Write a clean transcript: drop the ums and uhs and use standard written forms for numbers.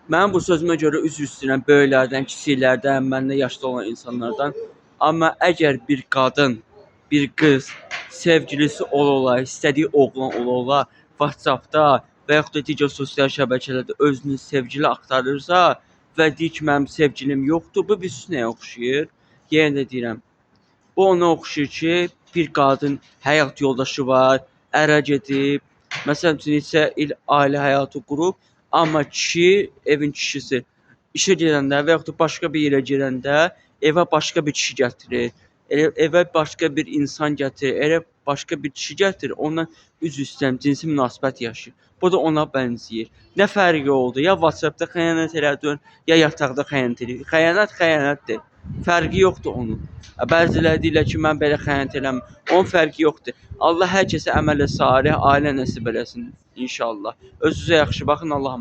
Mən bu sözümə görə üzr istəyirəm böyüklərdən, kiçiklərdən, məndən yaşlı olan insanlardan. Amma əgər bir qadın, bir qız sevgilisi ola, istədiyi oğlan ola, WhatsApp-da və yaxud da digər sosial şəbəkələrdə özünü sevgili axtarırsa və deyir ki, mənim sevgilim yoxdur, bu bilirsiniz nəyə oxşayır? Yenə də deyirəm, bu ona oxşayır ki, bir qadın həyat yoldaşı var, ərə gedib, məsələn üçün neçə il ailə həyatı qurub, amma kişi, evin kişisi işə gedəndə və yaxud da başqa bir yerə gedəndə evə başqa bir kişi gətirir. Evə başqa bir insan gətirir, elə başqa bir kişi gətirir, ondan üzr istəyirəm, cinsi münasibət yaşayır. Bu da ona bənzəyir. Nə fərqi oldu? Ya WhatsApp-da xəyanət elədin, ya yataqda xəyanət elədin. Xəyanət xəyanətdir. Fərqi yoxdur onun. Bəziləri deyirlər ki, mən belə xəyanət eləmirəm. Onun fərqi yoxdur. Allah hər kəsə əmələ salih ailə nəsib eləsin inşallah. Özünüzə yaxşı baxın. Allah